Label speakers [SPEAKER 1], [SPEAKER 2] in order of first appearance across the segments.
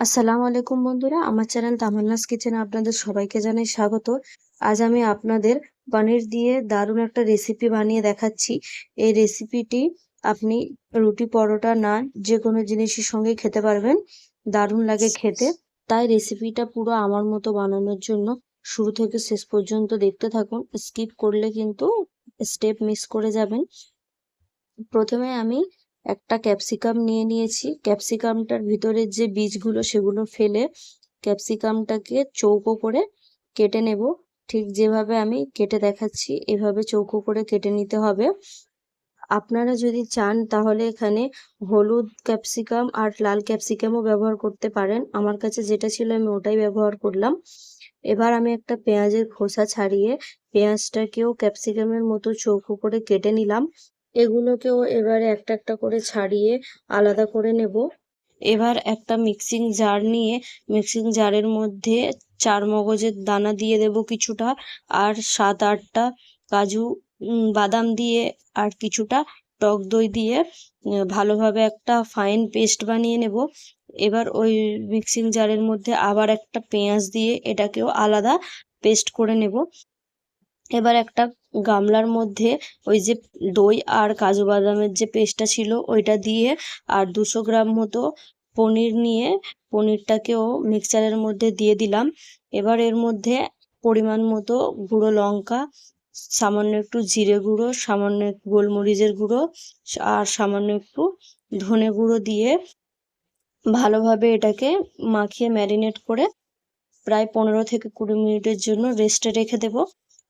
[SPEAKER 1] আসসালামু আলাইকুম বন্ধুরা, আমার চ্যানেল তামান্নাস কিচেনে আপনাদের সবাইকে জানাই স্বাগত। আজ আমি আপনাদের পনির দিয়ে দারুণ একটা রেসিপি বানিয়ে দেখাচ্ছি। এই রেসিপিটি আপনি রুটি, পরোটা, নান যে কোনো জিনিসের সঙ্গে খেতে পারবেন। দারুণ লাগে খেতে। তাই রেসিপিটা পুরো আমার মতো বানানোর জন্য শুরু থেকে শেষ পর্যন্ত দেখতে থাকুন। স্কিপ করলে কিন্তু স্টেপ মিস করে যাবেন। প্রথমে আমি একটা ক্যাপসিকাম নিয়ে নিয়েছি। ক্যাপসিকামটার ভিতরের যে বীজগুলো সেগুলো ফেলে ক্যাপসিকামটাকে চৌকো করে কেটে নেব। ঠিক যেভাবে আমি কেটে দেখাচ্ছি এভাবে চৌকো করে কেটে নিতে হবে। আপনারা যদি চান তাহলে এখানে হলুদ ক্যাপসিকাম আর লাল ক্যাপসিকামও ব্যবহার করতে পারেন। আমার কাছে যেটা ছিল আমি ওটাই ব্যবহার করলাম। এবার আমি একটা পেঁয়াজের খোসা ছাড়িয়ে পেঁয়াজটাকেও ক্যাপসিকামের মতো চৌকো করে কেটে নিলাম। এগুলোকেও এবারে একটা একটা করে ছাড়িয়ে আলাদা করে নেব। এবার একটা মিক্সিং জার নিয়ে মিক্সিং জারের মধ্যে চারমগজের দানা দিয়ে দেব কিছুটা, আর 7-8টা কাজু বাদাম দিয়ে, আর কিছুটা টক দই দিয়ে ভালোভাবে একটা ফাইন পেস্ট বানিয়ে নেব। এবার ওই মিক্সিং জারের মধ্যে আবার একটা পেঁয়াজ দিয়ে এটাকেও আলাদা পেস্ট করে নেব। এবার একটা গামলার মধ্যে ওই যে দই আর কাজু বাদামের যে পেস্টটা ছিল ওইটা দিয়ে, আর 200 গ্রাম মতো পনির নিয়ে পনিরটাকেও মিক্সচারের মধ্যে দিয়ে দিলাম। এবার এর মধ্যে পরিমাণ মতো গুঁড়ো লঙ্কা, সামান্য একটু জিরে গুঁড়ো, সামান্য একটু গোলমরিচের গুঁড়ো, আর সামান্য একটু ধনে গুঁড়ো দিয়ে ভালোভাবে এটাকে মাখিয়ে ম্যারিনেট করে প্রায় 15 থেকে 20 মিনিটের জন্য রেস্টে রেখে দেব।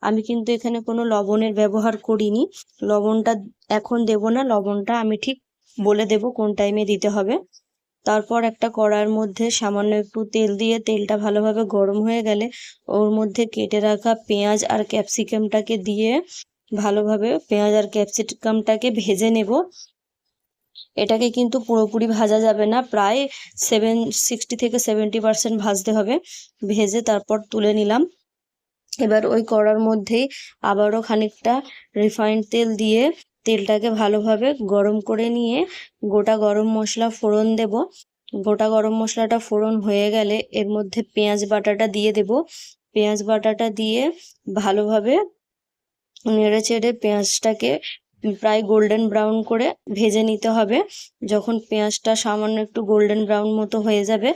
[SPEAKER 1] আমি কিন্তু এখানে কোনো লবণের ব্যবহার করিনি। লবণটা এখন দেব না, লবণটা আমি ঠিক বলে দেব কোন টাইমে দিতে হবে। তারপর একটা কড়াইয়ের মধ্যে সামান্য একটু তেল দিয়ে তেলটা ভালোভাবে গরম হয়ে গেলে ওর মধ্যে কেটে রাখা পেঁয়াজ আর ক্যাপসিকামটাকে দিয়ে ভালোভাবে পেঁয়াজ আর ক্যাপসিকামটাকে ভেজে নেব। এটাকে কিন্তু পুরোপুরি ভাজা যাবে না, প্রায় 60 থেকে 70% ভাজতে হবে। ভেজে তারপর তুলে নিলাম। এবার ওই কড়ার মধ্যেই আবারও খানিকটা রিফাইন্ড তেল দিয়ে তেলটাকে ভালোভাবে গরম করে নিয়ে গোটা গরম মশলা ফোড়ন দেব। গোটা গরম মশলাটা ফোড়ন হয়ে গেলে এর মধ্যে পেঁয়াজ বাটাটা দিয়ে দেব। পেঁয়াজ বাটাটা দিয়ে ভালোভাবে নেড়ে চেড়ে পেঁয়াজটাকে প্রায় গোল্ডেন ব্রাউন করে ভেজে নিতে হবে। যখন পেঁয়াজটা সামান্য একটু গোল্ডেন ব্রাউন মতো হয়ে যাবে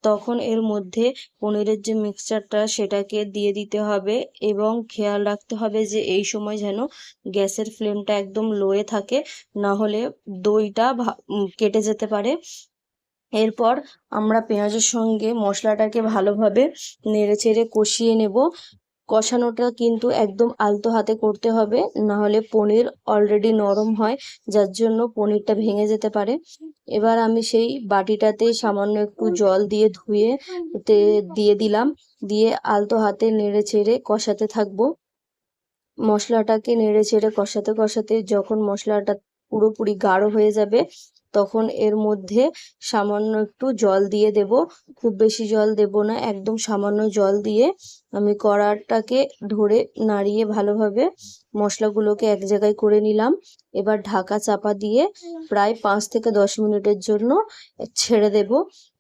[SPEAKER 1] তখন এর মধ্যে পনিরের যে মিক্সচারটা সেটাকে দিয়ে দিতে হবে, এবং খেয়াল রাখতে হবে যে এই সময় যেন গ্যাসের ফ্লেমটা একদম লোয়ে থাকে, না হলে দইটা কেটে যেতে পারে। এরপর আমরা পেঁয়াজের সঙ্গে মশলাটাকে ভালোভাবে নেড়েচেড়ে কষিয়ে নেব। কষানোটা কিন্তু একদম আলতো হাতে করতে হবে, না হলে পনির অলরেডি নরম হয়, যার জন্য পনিরটা ভেঙে যেতে পারে। এবার আমি সেই বাটিটাতে সামান্য একটু জল দিয়ে ধুয়ে দিয়ে দিলাম, দিয়ে আলতো হাতে নেড়ে চেড়ে কষাতে থাকবো। মশলাটাকে নেড়ে চেড়ে কষাতে কষাতে যখন মশলাটা পুরোপুরি গাঢ় হয়ে যাবে তখন এর মধ্যে সামান্য একটু জল দিয়ে দেব। খুব বেশি জল দেব না, একদম সামান্য জল দিয়ে আমি কড়াটাকে ধরে নাড়িয়ে ভালোভাবে মশলাগুলোকে এক জায়গায় করে নিলাম। এবার ঢাকা চাপা দিয়ে প্রায় 5 থেকে 10 মিনিটের জন্য ছেড়ে দেব।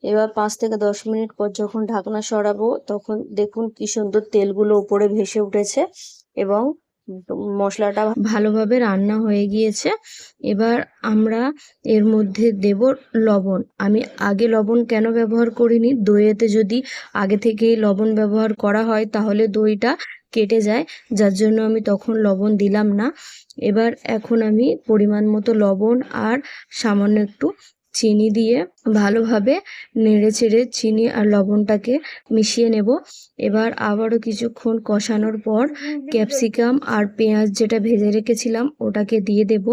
[SPEAKER 1] এবার 5 থেকে 10 মিনিট পর যখন ঢাকনা সরাবো তখন দেখুন কি সুন্দর তেলগুলো উপরে ভেসে উঠেছে এবং মশলাটা ভালোভাবে রান্না হয়ে গিয়েছে। এবার আমরা এর মধ্যে দেব লবণ। আমি আগে লবণ কেন ব্যবহার করিনি, দইয়েতে যদি আগে থেকেই লবণ ব্যবহার করা হয় তাহলে দইটা কেটে যায়, যার জন্য আমি তখন লবণ দিলাম না। এবার এখন আমি পরিমাণ মতো লবণ আর সামান্য একটু চিনি দিয়ে ভালোভাবে নেড়েচেড়ে চিনি আর লবণটাকে মিশিয়ে নেব। এবার আবারও কিছুক্ষণ কষানোর পর ক্যাপসিকাম আর পেঁয়াজ যেটা ভেজে রেখেছিলাম ওটাকে দিয়ে দেব।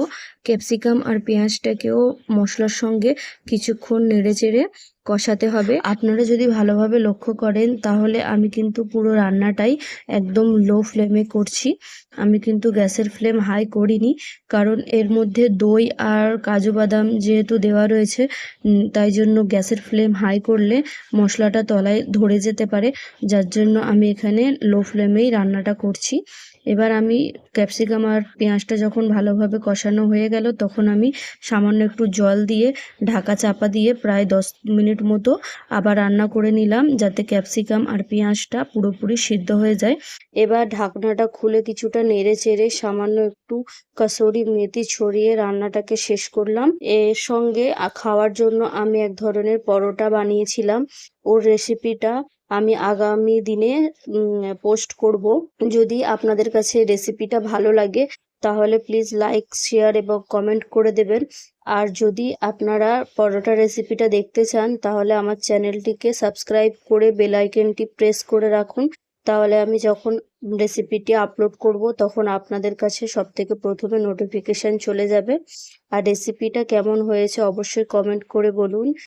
[SPEAKER 1] ক্যাপসিকাম আর পেঁয়াজটাকেও মশলার সঙ্গে কিছুক্ষণ নেড়েচেড়ে কষাতে হবে। আপনারা যদি ভালোভাবে লক্ষ্য করেন তাহলে আমি কিন্তু পুরো রান্নাটাই একদম লো ফ্লেমে করছি। আমি কিন্তু গ্যাসের ফ্লেম হাই করিনি, কারণ এর মধ্যে দই আর কাজু বাদাম যেহেতু দেওয়া রয়েছে, তাই জন্য গ্যাসের ফ্লেম হাই করলে মশলাটা তলায় ধরে যেতে পারে, যার জন্য আমি এখানে লো ফ্লেমেই রান্নাটা করছি। এবার আমি ক্যাপসিকাম আর পেঁয়াজটা যখন ভালোভাবে কষানো হয়ে গেল তখন আমি সামান্য একটু জল দিয়ে ঢাকা চাপা দিয়ে প্রায় 10 মিনিট মতো আবার রান্না করে নিলাম, যাতে ক্যাপসিকাম আর পেঁয়াজটা পুরোপুরি সিদ্ধ হয়ে যায়। এবার ঢাকনাটা খুলে কিছুটা নেড়ে চেড়ে সামান্য একটু কাসুরি মেথি ছড়িয়ে রান্নাটাকে শেষ করলাম। এর সঙ্গে খাওয়ার জন্য আমি এক ধরনের পরোটা বানিয়েছিলাম। ওর রেসিপিটা আমি আগামী দিনে পোস্ট করব। যদি আপনাদের কাছে রেসিপিটা ভালো লাগে তাহলে প্লিজ লাইক, শেয়ার এবং কমেন্ট করে দেবেন। আর যদি আপনারা পরোটা রেসিপিটা দেখতে চান তাহলে আমার চ্যানেলটিকে সাবস্ক্রাইব করে বেল আইকনটি প্রেস করে রাখুন। তাহলে আমি যখন রেসিপিটি আপলোড করব তখন আপনাদের কাছে সবথেকে প্রথমে নোটিফিকেশন চলে যাবে। আর রেসিপিটা কেমন হয়েছে অবশ্যই কমেন্ট করে বলুন।